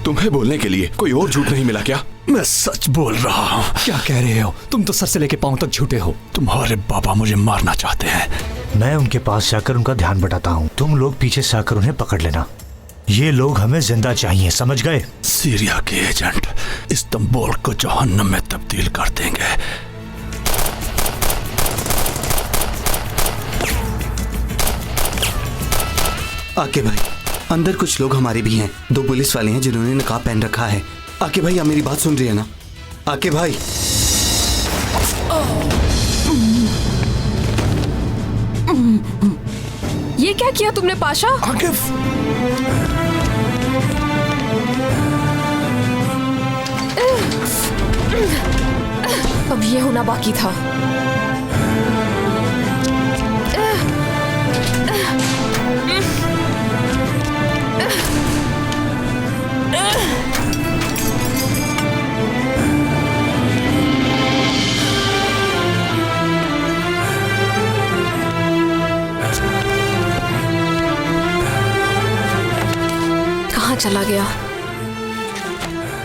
तुम्हें बोलने के लिए कोई और झूठ नहीं मिला क्या? मैं सच बोल रहा हूँ। क्या कह रहे हो? तुम तो सर से लेके पांव तक झूठे हो। तुम्हारे पापा मुझे मारना चाहते हैं। मैं उनके पास जाकर उनका ध्यान बटाता हूँ, तुम लोग पीछे से आकर उन्हें पकड़ लेना। ये लोग हमें जिंदा चाहिए, समझ गए? सीरिया के एजेंट इस्तांबुल को जहन्नम में तब्दील कर देंगे। आके भाई, अंदर कुछ लोग हमारे भी हैं। 2 पुलिस वाले हैं जिन्होंने नकाब पहन रखा है। आके भाई, आप मेरी बात सुन रही है ना? आके भाई, ये क्या किया तुमने पाशा? आकिफ, अब ये होना बाकी था। कहाँ चला गया?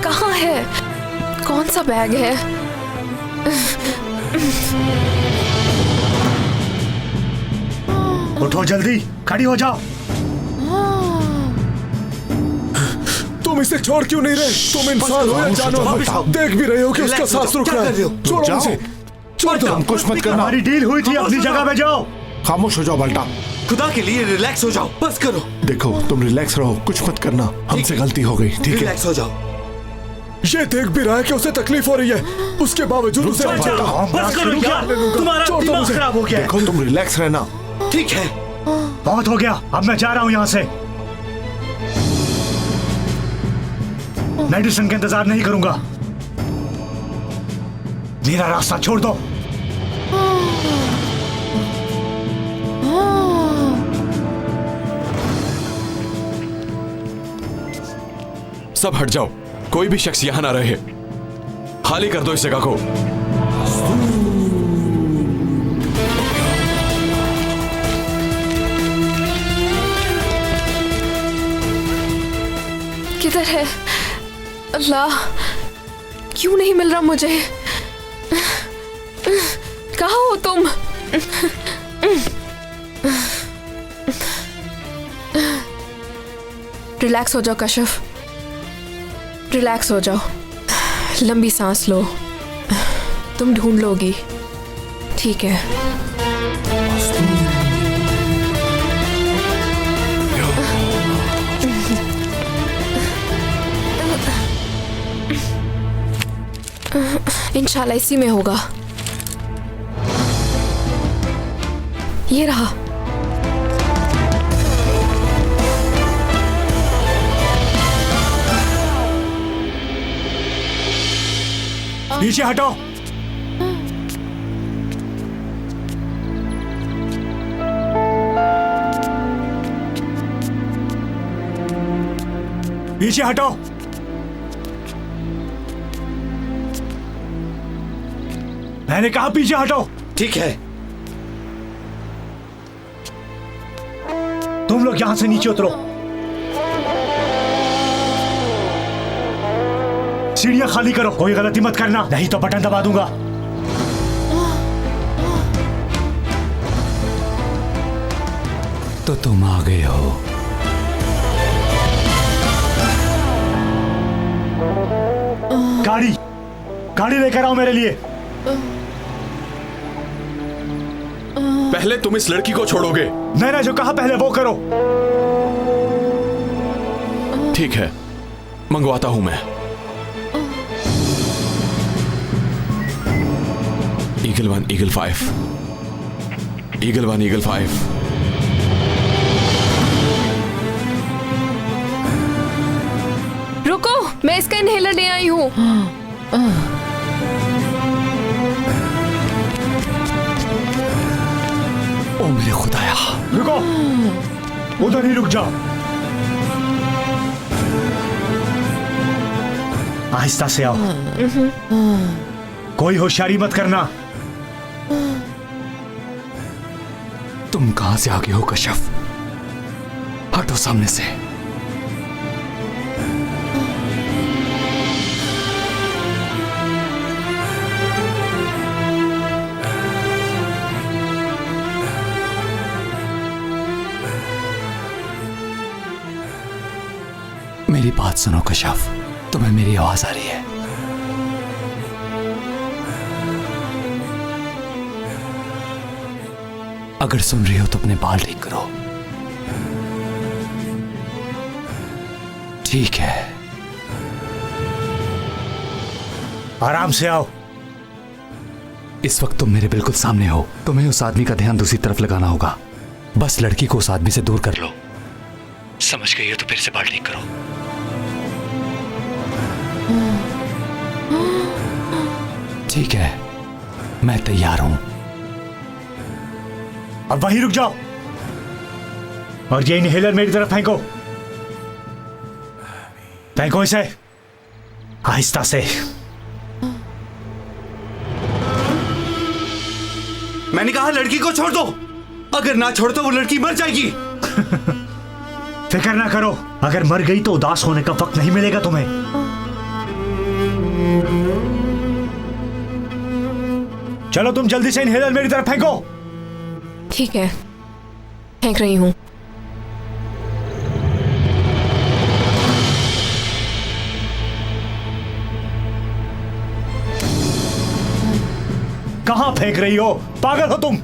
कहाँ है? कौन सा बैग है? उठो जल्दी, खड़ी हो जाओ। तुम इसे छोड़ क्यों नहीं रहे? तुम इंसान हो या जानवर? देख भी रहे हो कि उसका सांस रुक रहा है। छोड़ो उसे, छोड़ दो। कुछ मत करना। हमारी डील हुई थी, अपनी जगह पे जाओ। खामोश हो जाओ बल्टा। खुदा के लिए रिलैक्स हो जाओ, बस करो। देखो, तुम रिलैक्स रहो, कुछ मत करना। हमसे गलती हो गई, ठीक है? रिलैक्स हो जाओ। ये देख भी रहा है कि उसे तकलीफ हो रही है, उसके बावजूद उसे बस करो क्या? तुम्हारा दिमाग खराब हो गया है। देखो, तुम रिलैक्स रहना। ठीक है, बहुत हो गया, अब मैं जा रहा हूँ यहाँ से। मेडिसिन का इंतजार नहीं करूंगा। मेरा रास्ता छोड़ दो। सब हट जाओ, कोई भी शख्स यहां ना रहे। खाली कर दो इस जगह को। किधर है? अल्लाह, क्यों नहीं मिल रहा मुझे? कहाँ हो तुम? रिलैक्स हो जाओ कशिफ, रिलैक्स हो जाओ। लंबी सांस लो, तुम ढूंढ लोगी, ठीक है? इंशाल्लाह इसी में होगा। ये रहा। पीछे हटो। पीछे हटो। मैंने कहा पीछे हटो। ठीक है। तुम लोग यहां से नीचे उतरो। सीढ़ियां खाली करो, कोई गलती मत करना, नहीं तो बटन दबा दूंगा। तो तुम आ गए हो। गाड़ी गाड़ी लेकर आओ मेरे लिए। पहले तुम इस लड़की को छोड़ोगे। मैंने जो कहा पहले वो करो। ठीक है, मंगवाता हूं मैं। Eagle 1, eagle 5, eagle 1, eagle 5। रुको, मैं इसका इनहेलर ले आई हूँ। ओ मेरे खुदाया। रुको, उधर ही रुक जाओ। आहिस्ता से आओ, कोई होशियारी मत करना। तुम कहां से आ गए हो कशफ? हटो सामने से। मेरी बात सुनो कश्यप, तुम्हें मेरी आवाज आ रही है? अगर सुन रही हो तो अपने बाल ठीक करो। ठीक है, आराम से आओ। इस वक्त तुम मेरे बिल्कुल सामने हो। तुम्हें उस आदमी का ध्यान दूसरी तरफ लगाना होगा। बस लड़की को उस आदमी से दूर कर लो। समझ गई हो तो फिर से बाल ठीक करो। ठीक है, मैं तैयार हूं। अब वहीं रुक जाओ और ये इनहेलर मेरी तरफ फेंको। फेंको इसे आहिस्ता से। मैंने कहा लड़की को छोड़ दो। अगर ना छोड़ तो वो लड़की मर जाएगी। फिक्र ना करो, अगर मर गई तो उदास होने का वक्त नहीं मिलेगा तुम्हें। चलो तुम जल्दी से इनहेलर मेरी तरफ फेंको। ठीक है, फेंक रही हूं। कहां फेंक रही हो? पागल हो तुम?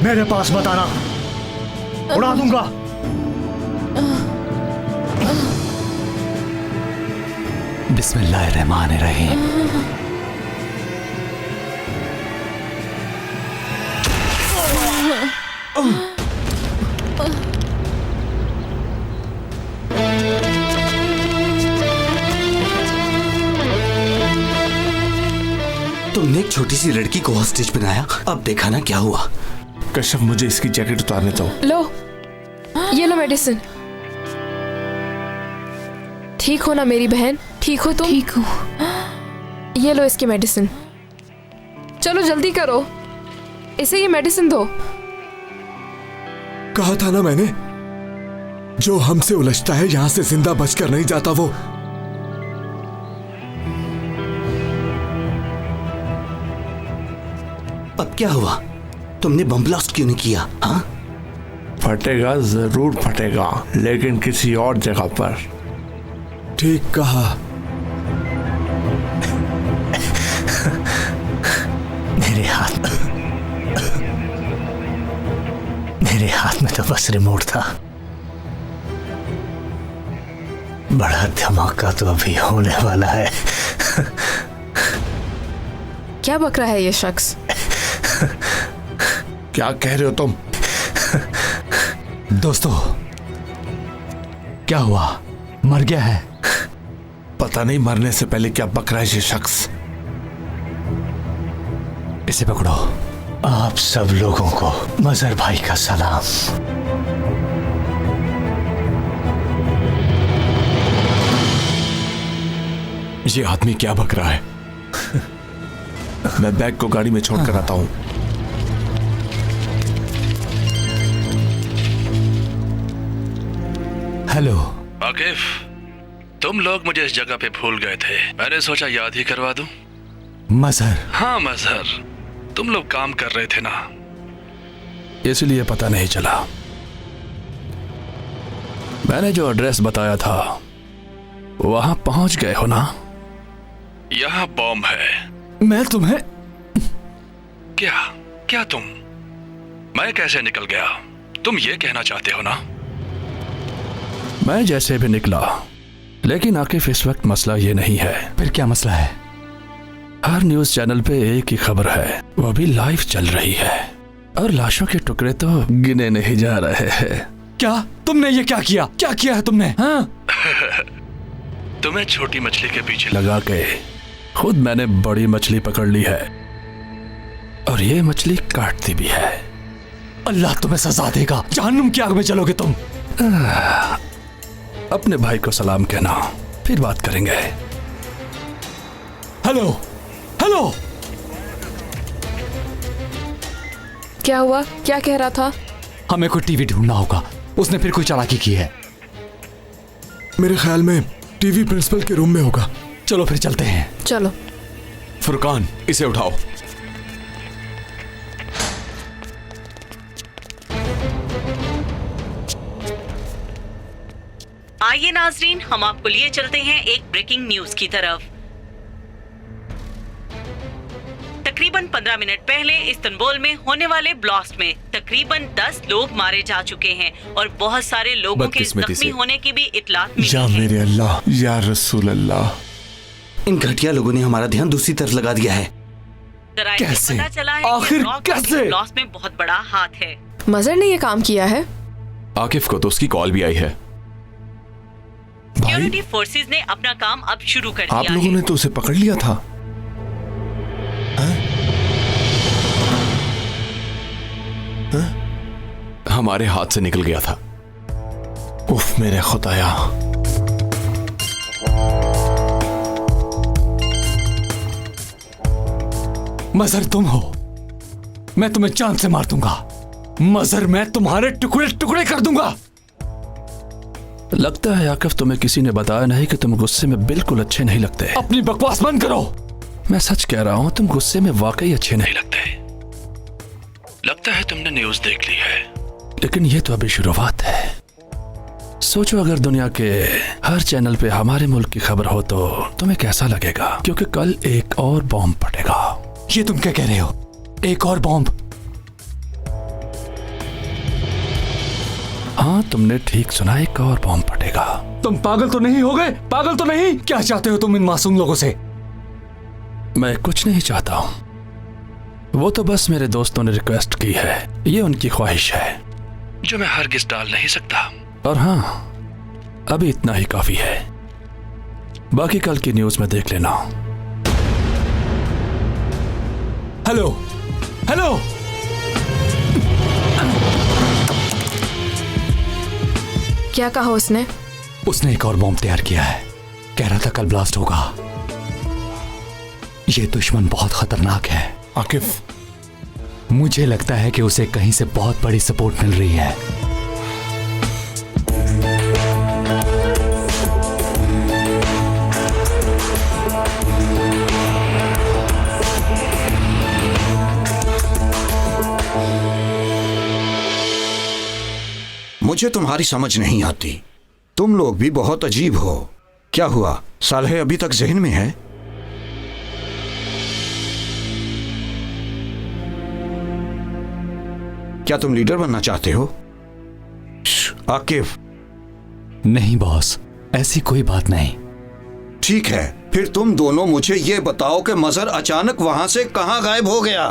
मेरे पास मत आना, उड़ा दूंगा। बिस्मिल्लाहिर्रहमानिर्रहीम। तुमने एक छोटी सी लड़की को हॉस्टेज बनाया, अब देखा ना क्या हुआ। कश्यप, मुझे इसकी जैकेट उतारने दो। लो, ये लो मेडिसिन। ठीक हो ना मेरी बहन? ठीक हो तुम? ठीक हूँ। ये लो इसकी मेडिसिन। चलो जल्दी करो, इसे ये मेडिसिन दो। कहा था ना मैंने, जो हमसे उलझता है यहां से जिंदा बचकर नहीं जाता वो। अब क्या हुआ? तुमने बम ब्लास्ट क्यों नहीं किया? हाँ, फटेगा, जरूर फटेगा, लेकिन किसी और जगह पर। ठीक कहा। मेरे हाथ में तो बस रिमोट था। बड़ा धमाका तो अभी होने वाला है। क्या बक रहा है ये शख्स? क्या कह रहे हो तुम? दोस्तों, क्या हुआ? मर गया है? पता नहीं मरने से पहले क्या बक रहा है ये शख्स। इसे पकड़ो। आप सब लोगों को मजहर भाई का सलाम। ये आदमी क्या बक रहा है? मैं बैग को गाड़ी में छोड़कर आता हूं। हेलो आकिफ, तुम लोग मुझे इस जगह पे भूल गए थे। मैंने सोचा याद ही करवा दूं। मजहर। हाँ मजहर, तुम लोग काम कर रहे थे ना, इसलिए पता नहीं चला। मैंने जो एड्रेस बताया था वहां पहुंच गए हो ना? यहां बॉम्ब है। मैं तुम्हें क्या क्या तुम? मैं कैसे निकल गया, तुम ये कहना चाहते हो ना? मैं जैसे भी निकला, लेकिन आकिफ इस वक्त मसला ये नहीं है। फिर क्या मसला है? हर न्यूज चैनल पे एक ही खबर है, वो भी लाइव चल रही है, और लाशों के टुकड़े तो गिने नहीं जा रहे हैं। क्या तुमने ये क्या किया? क्या किया है तुमने? हाँ? तुम्हें छोटी मछली के पीछे लगा के खुद मैंने बड़ी मछली पकड़ ली है, और ये मछली काटती भी है। अल्लाह तुम्हें सजा देगा, जहन्नुम की आग में चलोगे तुम। अपने भाई को सलाम कहना, फिर बात करेंगे। हेलो हेलो, क्या हुआ? क्या कह रहा था? हमें कोई टीवी ढूंढना होगा, उसने फिर कोई चालाकी की है। मेरे ख्याल में टीवी प्रिंसिपल के रूम में होगा। चलो फिर चलते हैं। चलो। फुरकान, इसे उठाओ। आइए नाजरीन, हम आपको लिए चलते हैं एक ब्रेकिंग न्यूज की तरफ। तकरीबन 15 मिनट पहले इस्तांबुल में होने वाले ब्लास्ट में तकरीबन 10 लोग मारे जा चुके हैं और बहुत सारे लोगों के जख्मी होने की भी इत्तलात मिली या है। मेरे अल्लाह, या रसूल अल्लाह। इन घटिया लोगों ने हमारा ध्यान दूसरी तरफ लगा दिया है। जराये से कैसे? पता चला है कि आखिर रॉक कैसे? ब्लास्ट में बहुत बड़ा हाथ है। मजहर ने ये काम किया है? आकिफ को तो उसकी कॉल भी आई है। सिक्योरिटी फोर्सेस ने अपना काम अब शुरू कर दिया आप लोगों है। ने तो उसे पकड़ लिया था। हमारे हाथ से निकल गया था। उफ मेरे खुदाया। मजहर तुम हो, मैं तुम्हें जान से मार दूंगा। मजहर मैं तुम्हारे टुकड़े टुकड़े कर दूंगा। लगता है आकिफ तुम्हें किसी ने बताया नहीं कि तुम गुस्से में बिल्कुल अच्छे नहीं लगते। अपनी बकवास बंद करो। मैं सच कह रहा हूं, तुम गुस्से में वाकई अच्छे नहीं लगते। लगता है तुमने न्यूज देख ली है, लेकिन ये तो अभी शुरुआत है। सोचो अगर दुनिया के हर चैनल पे हमारे मुल्क की खबर हो तो तुम्हें कैसा लगेगा, क्योंकि कल एक और बॉम्ब फटेगा। ये तुम क्या कह रहे हो? एक और बॉम्ब? हाँ, तुमने ठीक सुना, एक और बॉम्ब फटेगा। तुम पागल तो नहीं हो गए? पागल तो नहीं? क्या चाहते हो तुम इन मासूम लोगों से? मैं कुछ नहीं चाहता हूं, वो तो बस मेरे दोस्तों ने रिक्वेस्ट की है। ये उनकी ख्वाहिश है जो मैं हरगिज टाल नहीं सकता। और हाँ, अभी इतना ही काफी है, बाकी कल की न्यूज में देख लेना। हेलो हेलो, क्या कहा उसने? उसने एक और बॉम्ब तैयार किया है। कह रहा था कल ब्लास्ट होगा। ये दुश्मन बहुत खतरनाक है। आकिफ, मुझे लगता है कि उसे कहीं से बहुत बड़ी सपोर्ट मिल रही है। मुझे तुम्हारी समझ नहीं आती। तुम लोग भी बहुत अजीब हो। क्या हुआ, सालेह अभी तक जहन में है? क्या तुम लीडर बनना चाहते हो? आकिफ। नहीं बॉस, ऐसी कोई बात नहीं। ठीक है, फिर तुम दोनों मुझे ये बताओ कि मजहर अचानक वहां से कहां गायब हो गया?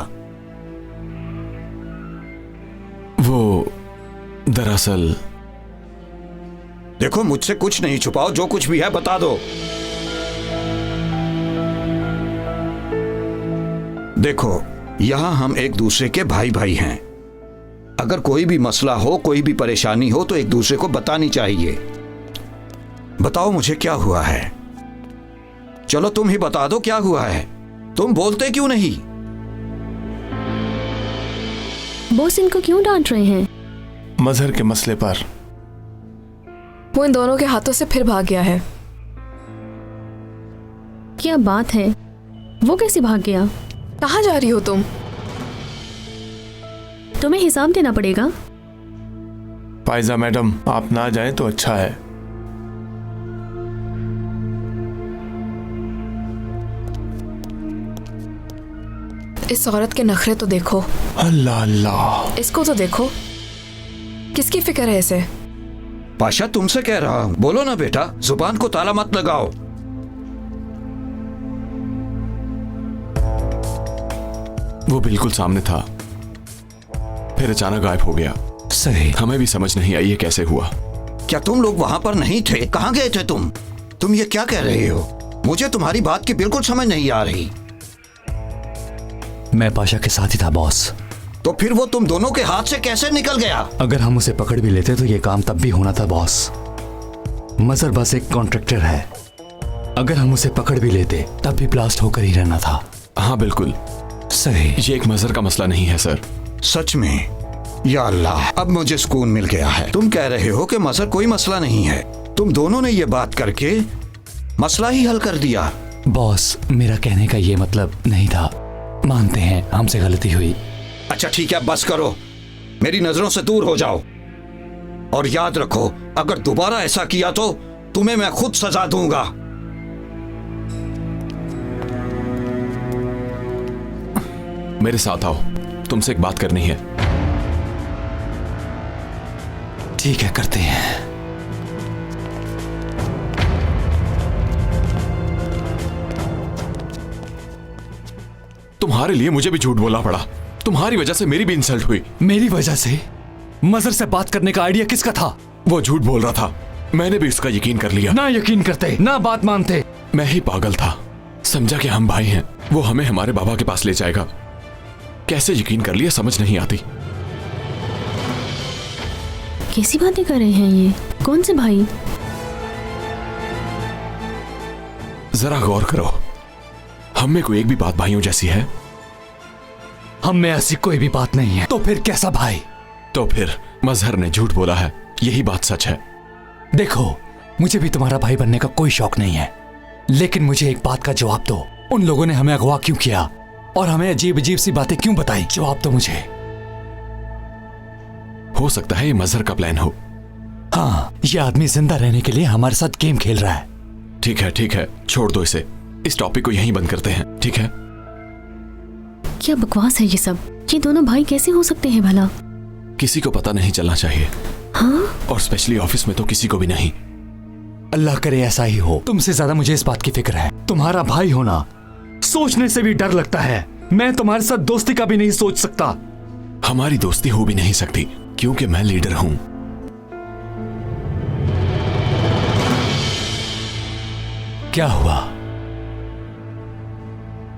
वो दरअसल, देखो मुझसे कुछ नहीं छुपाओ, जो कुछ भी है बता दो। देखो, यहां हम एक दूसरे के भाई भाई हैं। अगर कोई भी मसला हो, कोई भी परेशानी हो तो एक दूसरे को बतानी चाहिए। बताओ मुझे क्या हुआ है? चलो तुम ही बता दो क्या हुआ है। तुम बोलते क्यों नहीं? बॉस इनको क्यों डांट रहे हैं? मजहर के मसले पर। वो इन दोनों के हाथों से फिर भाग गया है। क्या बात है? वो कैसे भाग गया? कहाँ जा रही हो तुम? तुम्हें हिसाब देना पड़ेगा। पायजा मैडम, आप ना जाएं तो अच्छा है। इस औरत के नखरे तो देखो। अल्लाह अल्लाह। इसको तो देखो, किसकी फिक्र है इसे? पाशा, तुमसे कह रहा हूं, बोलो ना बेटा, जुबान को ताला मत लगाओ। वो बिल्कुल सामने था, फिर अचानक गायब हो गया। सही। हमें भी समझ नहीं आई ये कैसे हुआ। क्या तुम लोग वहां पर नहीं थे? कहां गए थे तुम? तुम ये क्या कह रहे हो? मुझे तुम्हारी बात की बिल्कुल समझ नहीं आ रही। मैं पाशा के साथ ही था बॉस। तो फिर वो तुम दोनों के हाथ से कैसे निकल गया? अगर हम उसे पकड़ भी लेते तो ये काम तब भी होना था बॉस। मजहर बस एक कॉन्ट्रैक्टर है। अगर हम उसे पकड़ भी लेते तब भी ब्लास्ट होकर ही रहना था। हाँ बिल्कुल सही। ये एक मजहर का मसला नहीं है सर, सच में? या अल्लाह, अब मुझे सुकून मिल गया है। तुम कह रहे हो कि मजहर कोई मसला नहीं है। तुम दोनों ने ये बात करके मसला ही हल कर दिया। बॉस, मेरा कहने का ये मतलब नहीं था। मानते हैं हमसे गलती हुई। अच्छा ठीक है, बस करो, मेरी नजरों से दूर हो जाओ। और याद रखो, अगर दोबारा ऐसा किया तो तुम्हें मैं खुद सजा दूंगा। मेरे साथ आओ, तुमसे एक बात करनी है। ठीक है, करते हैं। तुम्हारे लिए मुझे भी झूठ बोलना पड़ा। तुम्हारी वजह से मेरी भी इंसल्ट हुई। मेरी वजह से? मजहर से बात करने का आइडिया किसका था? वो झूठ बोल रहा था, मैंने भी उसका यकीन कर लिया। ना यकीन करते, ना बात मानते। मैं ही पागल था, समझा कि हम भाई हैं, वो हमें हमारे बाबा के पास ले जाएगा। कैसे यकीन कर लिया समझ नहीं आती। कैसी बातें कर रहे हैं ये? कौन से भाई? जरा गौर करो, हम में कोई एक भी बात भाइयों जैसी है? हम में ऐसी कोई भी बात नहीं है। तो फिर कैसा भाई? तो फिर मजहर ने झूठ बोला है, यही बात सच है। देखो, मुझे भी तुम्हारा भाई बनने का कोई शौक नहीं है, लेकिन मुझे एक बात का जवाब दो। उन लोगों ने हमें अगवा क्यों किया और हमें अजीब अजीब सी बातें क्यों बताई? जवाब दो मुझे। हो सकता है ये मजहर का प्लान हो। हाँ, ये आदमी जिंदा रहने के लिए हमारे साथ गेम खेल रहा है। ठीक है, छोड़ दो इसे। इस टॉपिक को यहीं बंद करते हैं, ठीक है? क्या बकवास है ये सब? ये दोनों भाई कैसे हो सकते हैं भला? किसी को पता नहीं चलना चाहिए। हाँ? और स्पेशली ऑफिस में तो किसी को भी नहीं। अल्लाह करे ऐसा ही हो। तुमसे ज्यादा मुझे इस बात की फिक्र है। तुम्हारा भाई होना सोचने से भी डर लगता है। मैं तुम्हारे साथ दोस्ती का भी नहीं सोच सकता। हमारी दोस्ती हो भी नहीं सकती क्योंकि मैं लीडर हूं। क्या हुआ?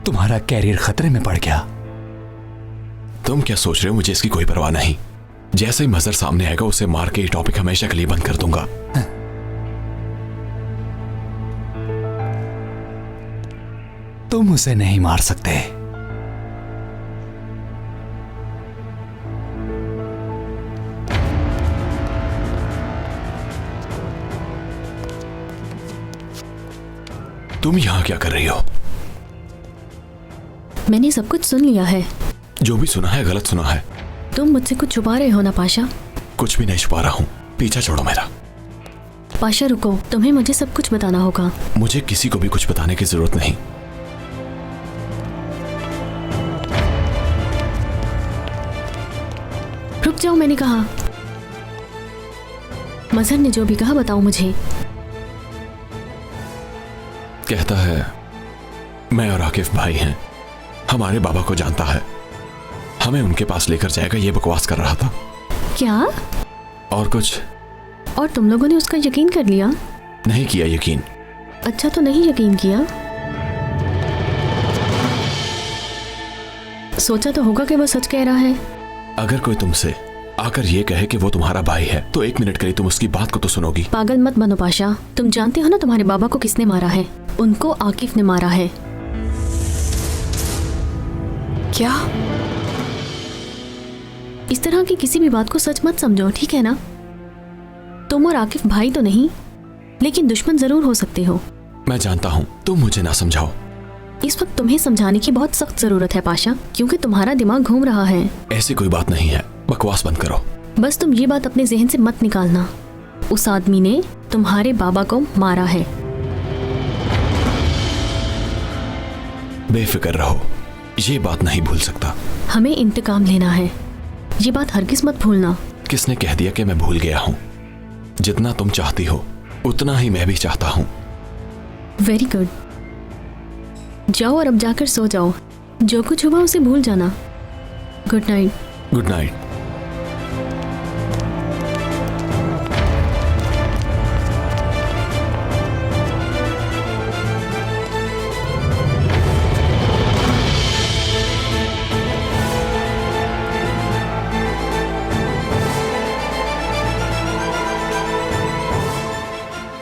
तुम्हारा कैरियर खतरे में पड़ गया? तुम क्या सोच रहे हो? मुझे इसकी कोई परवाह नहीं। जैसे ही मजहर सामने आएगा उसे मार के ये टॉपिक हमेशा के लिए बंद कर दूंगा। तुम उसे नहीं मार सकते। तुम यहां क्या कर रही हो? मैंने सब कुछ सुन लिया है। जो भी सुना है गलत सुना है। तुम मुझसे कुछ छुपा रहे हो ना पाशा? कुछ भी नहीं छुपा रहा हूं, पीछा छोड़ो मेरा। पाशा रुको, तुम्हें मुझे सब कुछ बताना होगा। मुझे किसी को भी कुछ बताने की जरूरत नहीं। रुक जाओ, मैंने कहा। मजहर ने जो भी कहा बताओ मुझे। कहता है मैं और आकिफ भाई हैं, हमारे बाबा को जानता है, हमें उनके पास लेकर जाएगा, ये बकवास कर रहा था। क्या? और कुछ? और तुम लोगों ने उसका यकीन कर लिया? नहीं किया यकीन। अच्छा, तो नहीं यकीन किया? सोचा तो होगा कि वो सच कह रहा है। अगर कोई तुमसे आकर ये कहे कि वो तुम्हारा भाई है तो एक मिनट के लिए तुम उसकी बात को तो सुनोगी। पागल मत बनो पाशा। तुम जानते हो ना तुम्हारे बाबा को किसने मारा है? उनको आकिफ ने मारा है। क्या? इस तरह की किसी भी बात को सच मत समझो, ठीक है ना? तुम और आकिफ भाई तो नहीं, लेकिन दुश्मन जरूर हो सकते हो। मैं जानता हूँ, तुम मुझे ना समझाओ। इस वक्त तुम्हें समझाने की बहुत सख्त जरूरत है पाशा, क्योंकि तुम्हारा दिमाग घूम रहा है। ऐसी कोई बात नहीं है, बकवास बंद करो। बस तुम ये बात अपने जहन से मत निकालना। उस आदमी ने तुम्हारे बाबा को मारा है। बेफिक्र रहो, ये बात नहीं भूल सकता। हमें इंतकाम लेना है, ये बात हरगिज मत भूलना। किसने कह दिया कि मैं भूल गया हूँ? जितना तुम चाहती हो उतना ही मैं भी चाहता हूँ। Very good. जाओ और अब जाकर सो जाओ। जो कुछ हुआ उसे भूल जाना। Good night. Good night.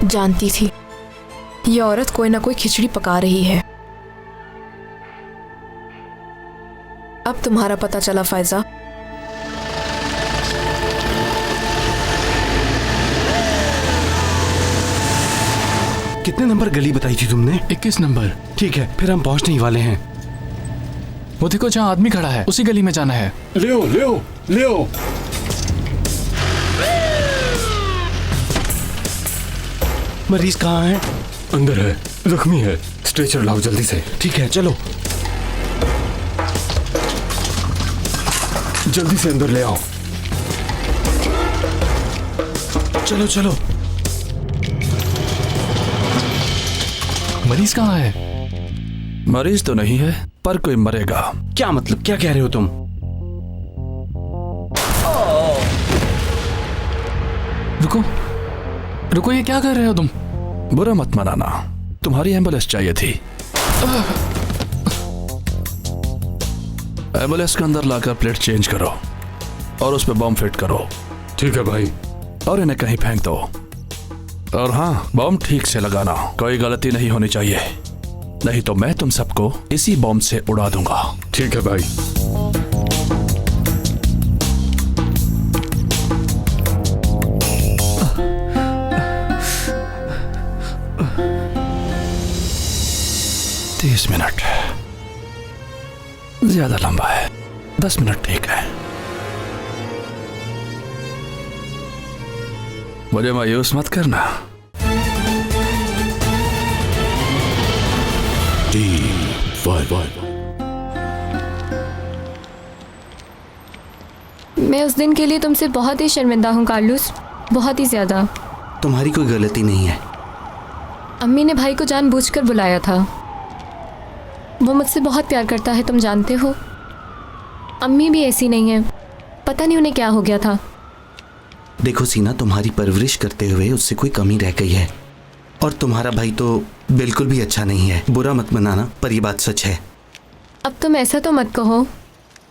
जानती थी ये औरत कोई ना कोई खिचड़ी पका रही है। अब तुम्हारा पता चला फायजा। कितने नंबर गली बताई थी तुमने? 21 नंबर। ठीक है, फिर हम पहुंचने ही वाले हैं। वो देखो जहाँ आदमी खड़ा है, उसी गली में जाना है। ले मरीज कहाँ है? अंदर है, जख्मी है। स्ट्रेचर लाओ जल्दी से। ठीक है, चलो। जल्दी से अंदर ले आओ। चलो चलो। मरीज कहाँ है? मरीज तो नहीं है, पर कोई मरेगा। क्या मतलब, क्या कह रहे हो तुम? रुको रुको, ये क्या कर रहे हो तुम? बुरा मत मनाना, तुम्हारी एम्बुलेंस चाहिए थी। एम्बुलेंस के अंदर लाकर प्लेट चेंज करो और उस पर बम फिट करो। ठीक है भाई। और इन्हें कहीं फेंक दो। और हाँ, बम ठीक से लगाना, कोई गलती नहीं होनी चाहिए, नहीं तो मैं तुम सबको इसी बम से उड़ा दूंगा। ठीक है भाई। तीस मिनट ज्यादा लंबा है, 10 मिनट ठीक है। मुझे मायूस मत करना। मैं उस दिन के लिए तुमसे बहुत ही शर्मिंदा हूँ कार्लोस, बहुत ही ज्यादा। तुम्हारी कोई गलती नहीं है। अम्मी ने भाई को जानबूझकर बुलाया था। वो मुझसे बहुत प्यार करता है, तुम जानते हो। अम्मी भी ऐसी नहीं है, पता नहीं उन्हें क्या हो गया था। देखो सीना, तुम्हारी परवरिश करते हुए उससे कोई कमी रह गई है। और तुम्हारा भाई तो बिल्कुल भी अच्छा नहीं है। बुरा मत मनाना, पर ये बात सच है। अब तुम ऐसा तो मत कहो,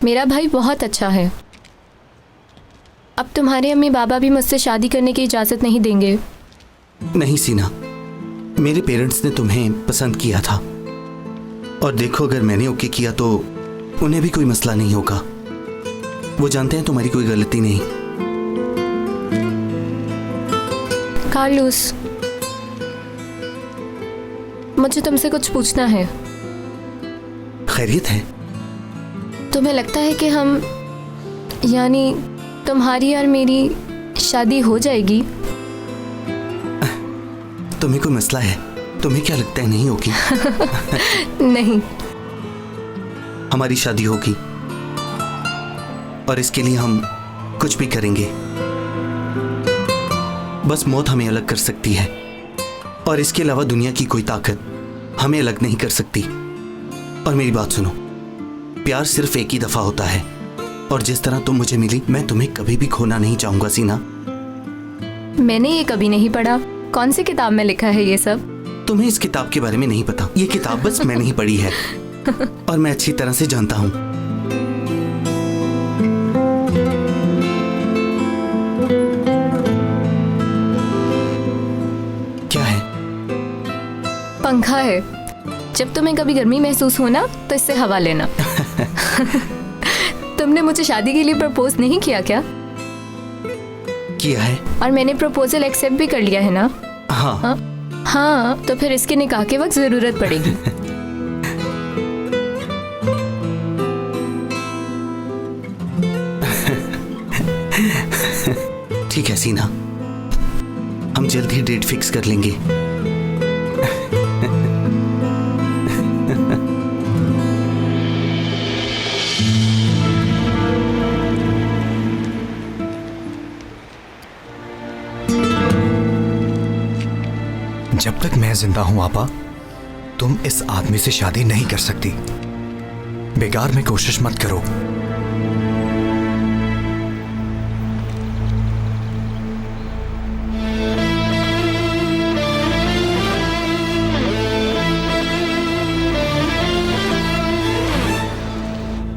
मेरा भाई बहुत अच्छा है। अब तुम्हारे अम्मी बाबा भी मुझसे शादी करने की इजाज़त नहीं देंगे। नहीं सीना, मेरे पेरेंट्स ने तुम्हें पसंद किया था, और देखो अगर मैंने ओके किया तो उन्हें भी कोई मसला नहीं होगा। वो जानते हैं तुम्हारी कोई गलती नहीं। कार्लोस, मुझे तुमसे कुछ पूछना है। खैरियत है? तुम्हें लगता है कि हम, यानी तुम्हारी और मेरी शादी हो जाएगी? तुम्हें कोई मसला है? तुम्हें क्या लगता है नहीं होगी? नहीं, हमारी शादी होगी, और इसके लिए हम कुछ भी करेंगे। बस मौत हमें अलग कर सकती है, और इसके अलावा दुनिया की कोई ताकत हमें अलग नहीं कर सकती। और मेरी बात सुनो, प्यार सिर्फ एक ही दफा होता है, और जिस तरह तुम मुझे मिली, मैं तुम्हें कभी भी खोना नहीं चाहूंगा सीना। मैंने ये कभी नहीं पढ़ा। कौन सी किताब में लिखा है ये सब? तुम्हें इस किताब के बारे में नहीं पता। ये किताब बस मैंने ही पढ़ी है, और मैं अच्छी तरह से जानता हूं। क्या है? पंखा है। जब तुम्हें कभी गर्मी महसूस हो ना, तो इससे हवा लेना। तुमने मुझे शादी के लिए प्रपोज नहीं किया क्या? किया है। और मैंने प्रपोजल एक्सेप्ट भी कर लिया है ना? हाँ। हाँ, तो फिर इसके निकाह के वक्त जरूरत पड़ेगी। ठीक है सीना, हम जल्द ही डेट फिक्स कर लेंगे। जब तक मैं जिंदा हूं आपा, तुम इस आदमी से शादी नहीं कर सकती। बेकार में कोशिश मत करो।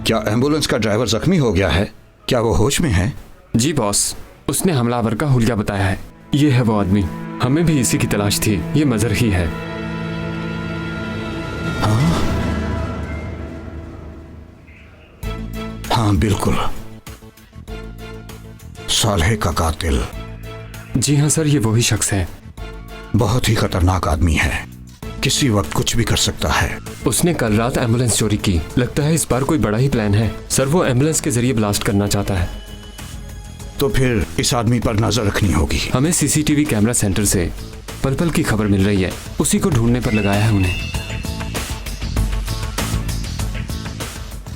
क्या एम्बुलेंस का ड्राइवर जख्मी हो गया है? क्या वो होश में है? जी बॉस, उसने हमलावर का हुलिया बताया है। ये है वो आदमी। हमें भी इसी की तलाश थी। ये मजर ही है। हाँ बिल्कुल, सालेह का कातिल। जी हाँ सर, ये वही शख्स है। बहुत ही खतरनाक आदमी है, किसी वक्त कुछ भी कर सकता है। उसने कल रात एम्बुलेंस चोरी की। लगता है इस बार कोई बड़ा ही प्लान है। सर वो एम्बुलेंस के जरिए ब्लास्ट करना चाहता है। तो फिर इस आदमी पर नजर रखनी होगी। हमें सीसीटीवी कैमरा सेंटर से पल पल की खबर मिल रही है, उसी को ढूंढने पर लगाया है उन्हें।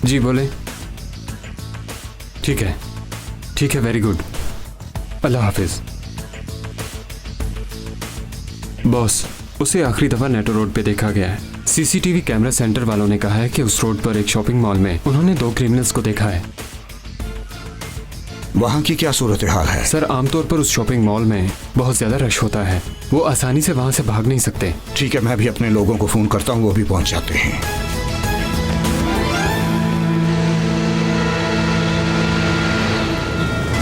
जी बोले। ठीक है, वेरी गुड। अल्लाह हाफिज। बॉस, उसे आखिरी दफा नेटो रोड पे देखा गया है। सीसीटीवी कैमरा सेंटर वालों ने कहा है कि उस रोड पर एक शॉपिंग मॉल में उन्होंने 2 क्रिमिनल्स को देखा है। वहाँ की क्या सूरत हाल है? सर आमतौर पर उस शॉपिंग मॉल में बहुत ज्यादा रश होता है, वो आसानी से वहाँ से भाग नहीं सकते। ठीक है, मैं भी अपने लोगों को फोन करता हूँ, वो भी पहुँच जाते हैं।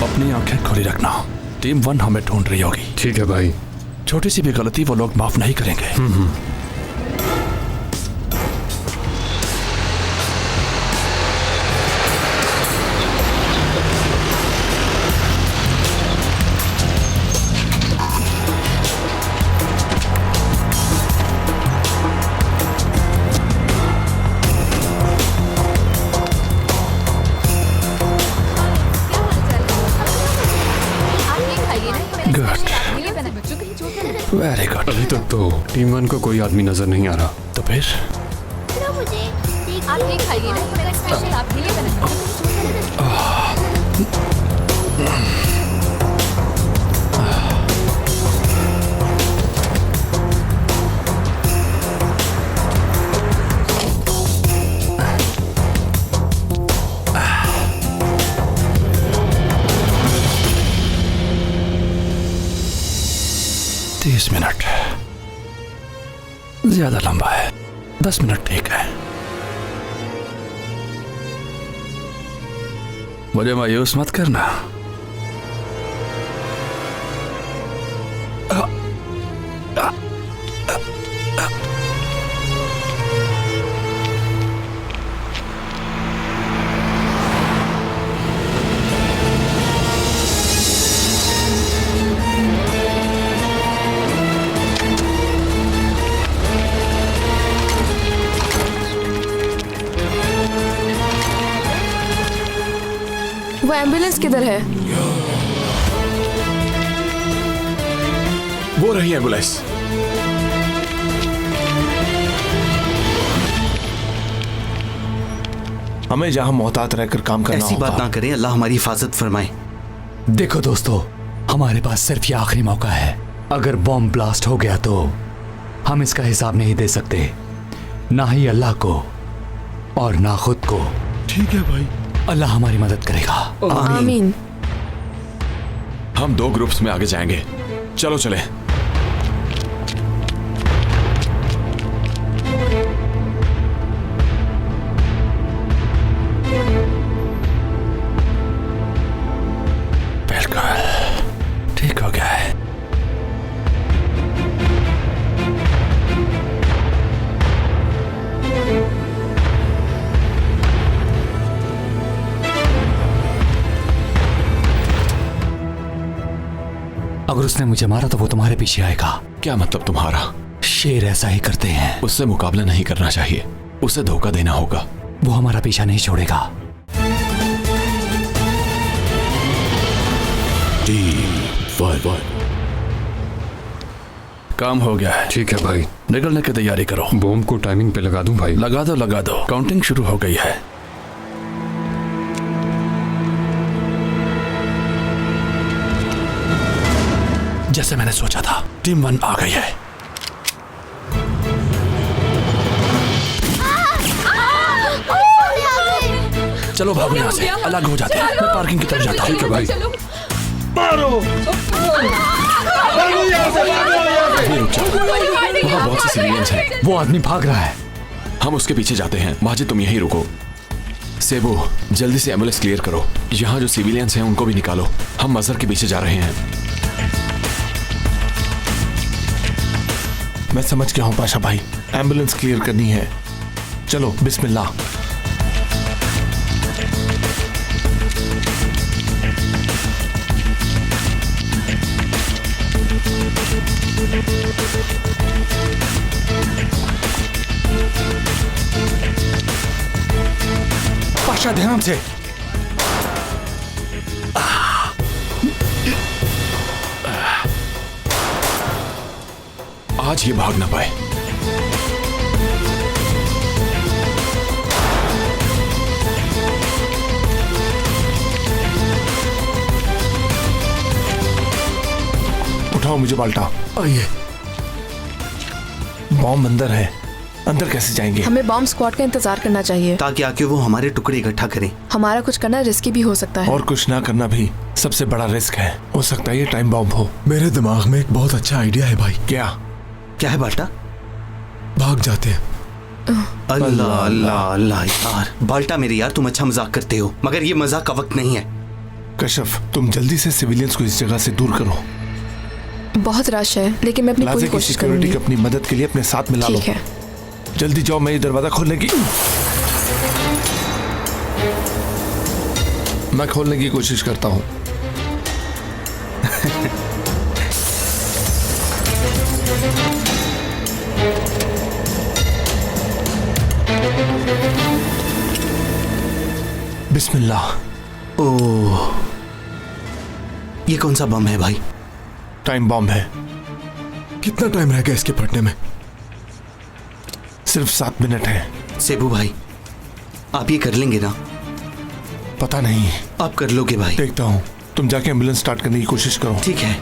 अपनी आंखें खुली रखना, टीम 1 हमें ढूंढ रही होगी। ठीक है भाई। छोटी सी भी गलती वो लोग माफ नहीं करेंगे। Very good. अभी तक तो टीम 1 को कोई आदमी नजर नहीं आ रहा। तो फिर आप ये खाइए ना, मेरा स्पेशल आपके लिए बना है। मिनट ज्यादा लंबा है, 10 मिनट ठीक है। मुझे मायूस मत करना। वो एम्बुलेंस किधर है? वो रही एम्बुलेंस। हमें जहां मोहतात रहकर काम करना ऐसी बात ना करें, अल्लाह हमारी हिफाजत फरमाए। देखो दोस्तों, हमारे पास सिर्फ ये आखिरी मौका है। अगर बॉम्ब ब्लास्ट हो गया तो हम इसका हिसाब नहीं दे सकते, ना ही अल्लाह को और ना खुद को। ठीक है भाई, अल्लाह हमारी मदद करेगा। आमीन। हम 2 ग्रुप्स में आगे जाएंगे। चलो चले। बिल्कुल ठीक हो गया है। अगर उसने मुझे मारा तो वो तुम्हारे पीछे आएगा। क्या मतलब तुम्हारा? शेर ऐसा ही करते हैं। उससे मुकाबला नहीं करना चाहिए, उसे धोखा देना होगा। वो हमारा पीछा नहीं छोड़ेगा। काम हो गया है। ठीक है भाई, निकलने की तैयारी करो। बॉम्ब को टाइमिंग पे लगा दूं भाई? लगा दो। काउंटिंग शुरू हो गई है। जैसे मैंने सोचा था, टीम 1 आ गई है। चलो भागो यहाँ से, अलग हो जाते हैं। मैं पार्किंग की तरफ जाता हूँ। ठीक है भाई। वहाँ बहुत से सिविलियंस हैं। वो आदमी भाग रहा है। हम उसके पीछे जाते हैं। माजिद तुम यहीं रुको। सेबू, जल्दी से एम्बुलेंस क्लियर करो। यहाँ जो सिविलियंस हैं उनको भी निकालो। हम मजहर के पीछे जा रहे हैं। मैं समझ गया हूँ पाशा भाई, एम्बुलेंस क्लियर करनी है। चलो बिस्मिल्लाह। पाशा ध्यान से। आज ये भाग ना पाए। उठाओ मुझे बाल्टा। आइए। बॉम्ब अंदर है, अंदर कैसे जाएंगे? हमें बॉम्ब स्क्वाड का इंतजार करना चाहिए ताकि आके वो हमारे टुकड़े इकट्ठा करें। हमारा कुछ करना रिस्की भी हो सकता है। और कुछ ना करना भी सबसे बड़ा रिस्क है। हो सकता है ये टाइम बॉम्ब हो। मेरे दिमाग में एक बहुत अच्छा आइडिया है भाई। क्या? क्या है बाल्टा? भाग जाते हैं। अल्लाह अल्लाह अल्लाह यार। बाल्टा मेरे यार, तुम अच्छा मजाक करते हो, मगर ये मजाक का वक्त नहीं है। कशफ, तुम जल्दी से सिविलियंस को इस जगह से दूर करो। बहुत रश है, लेकिन मैं अपनी पूरी कोशिश सिक्योरिटी करूंगी। को अपनी मदद के लिए अपने साथ मिला लो। ठीक है। जल्दी जाओ, मैं ये दरवाजा खोलने की मैं खोलने की कोशिश करता हूँ। बिस्मिल्लाह। ओह, ये कौन सा बम है भाई? टाइम बॉम्ब है। कितना टाइम रह गया इसके फटने में? सिर्फ 7 मिनट है। सेबू भाई, आप ये कर लेंगे ना? पता नहीं। आप कर लोगे भाई? देखता हूँ। तुम जाके एम्बुलेंस स्टार्ट करने की कोशिश करो। ठीक है।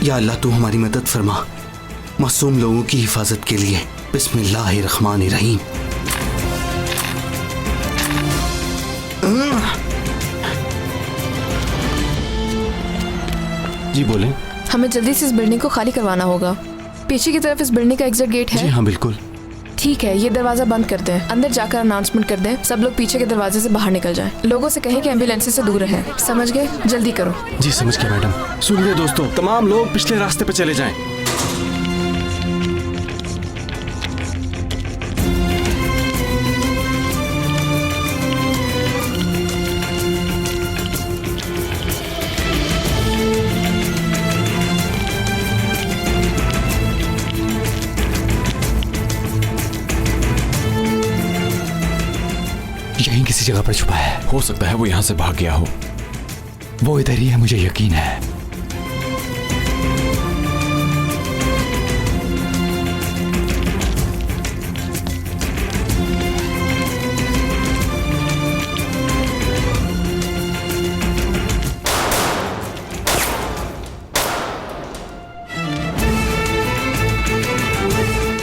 या अल्लाह, तू हमारी मदद फरमा मासूम लोगों की हिफाजत के लिए। बिस्मिल्लाहिर्रहमानिर्रहीम। जी बोले। हमें जल्दी से इस बिल्डिंग को खाली करवाना होगा। पीछे की तरफ इस बिल्डिंग का एग्जिट गेट है। जी हाँ बिल्कुल। ठीक है, ये दरवाजा बंद कर दें। अंदर जाकर अनाउंसमेंट कर दें, सब लोग पीछे के दरवाजे से बाहर निकल जाएं। लोगों से कहें कि एम्बुलेंस से दूर रहे। समझ गए? जल्दी करो। जी समझ गया मैडम। सुनिए दोस्तों, तमाम लोग पिछले रास्ते पे चले जाएं। यहीं किसी जगह पर छुपा है। हो सकता है वो यहां से भाग गया हो। वो इधर ही है, मुझे यकीन है।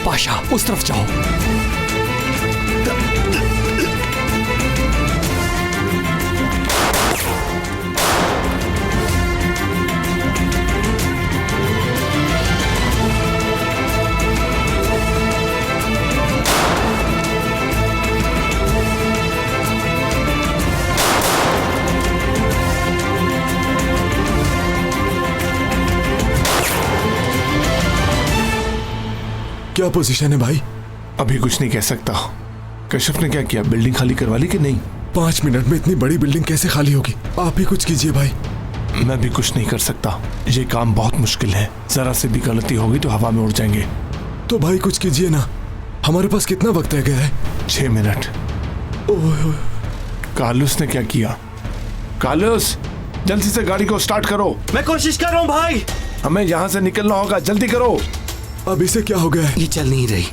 पाशा, उस तरफ जाओ। क्या पोजीशन है भाई? अभी कुछ नहीं कह सकता। कश्यप ने क्या किया? बिल्डिंग खाली करवा ली कि नहीं? 5 मिनट में इतनी बड़ी बिल्डिंग कैसे खाली होगी? आप ही कुछ कीजिए भाई। मैं भी कुछ नहीं कर सकता। ये काम बहुत मुश्किल है। जरा से भी गलती होगी तो हवा में उड़ जाएंगे। तो भाई कुछ कीजिए ना। हमारे पास कितना वक्त रह गया है? 6 मिनट। ओह, कार्लोस ने क्या किया? कार्लोस, जल्दी से गाड़ी को स्टार्ट करो। मैं कोशिश कर रहा हूँ भाई। हमें यहाँ से निकलना होगा, जल्दी करो। अब इसे क्या हो गया है? ये चल नहीं रही।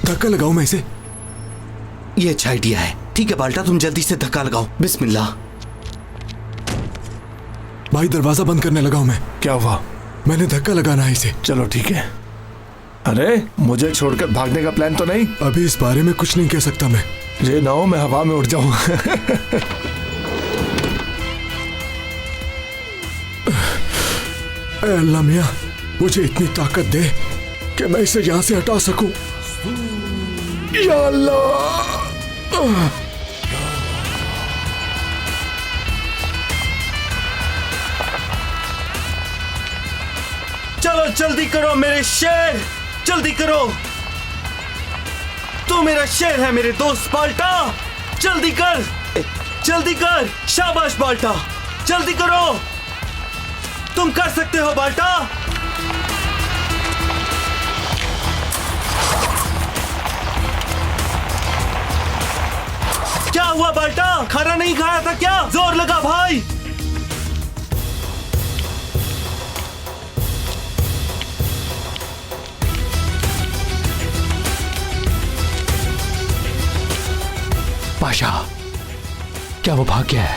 धक्का लगाऊं मैं इसे? ये अच्छा आइडिया है। ठीक है बाल्टा, तुम जल्दी से धक्का लगाओ। बिस्मिल्लाह। भाई दरवाजा बंद करने लगा हूं मैं। क्या हुआ? मैंने धक्का लगाना है इसे। चलो ठीक है। अरे मुझे छोड़कर भागने का प्लान तो नहीं? अभी इस बारे में कुछ नहीं कह सकता मैं। ये ना हो मैं हवा में उड़ जाऊं। अल्लाह मियां, मुझे इतनी ताकत दे कि मैं इसे यहां से हटा सकूं। या अल्लाह। जल्दी करो मेरे शेर, जल्दी करो। तू मेरा शेर है मेरे दोस्त बाल्टा, जल्दी कर, जल्दी कर। शाबाश बाल्टा, जल्दी करो, तुम कर सकते हो बाल्टा। क्या हुआ बाल्टा, खाना नहीं खाया था क्या? जोर लगा भाई। पाशा, क्या वो भाग गया है?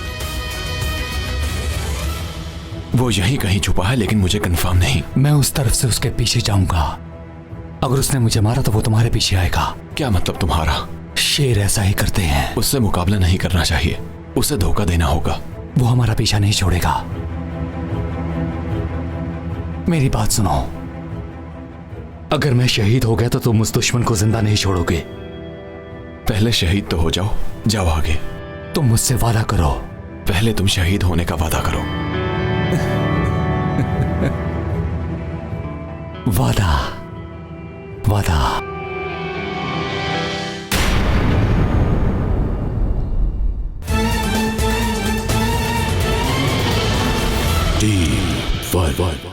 वो यहीं कहीं छुपा है, लेकिन मुझे कंफर्म नहीं। मैं उस तरफ से उसके पीछे जाऊंगा। अगर उसने मुझे मारा तो वो तुम्हारे पीछे आएगा। क्या मतलब तुम्हारा? शेर ऐसा ही करते हैं। उससे मुकाबला नहीं करना चाहिए, उसे धोखा देना होगा। वो हमारा पीछा नहीं छोड़ेगा। मेरी बात सुनो, अगर मैं शहीद हो गया तो तुम उस दुश्मन को जिंदा नहीं छोड़ोगे। पहले शहीद तो हो जाओ, जाओ आगे। तुम मुझसे वादा करो। पहले तुम शहीद होने का वादा करो। वादा, वादा। D5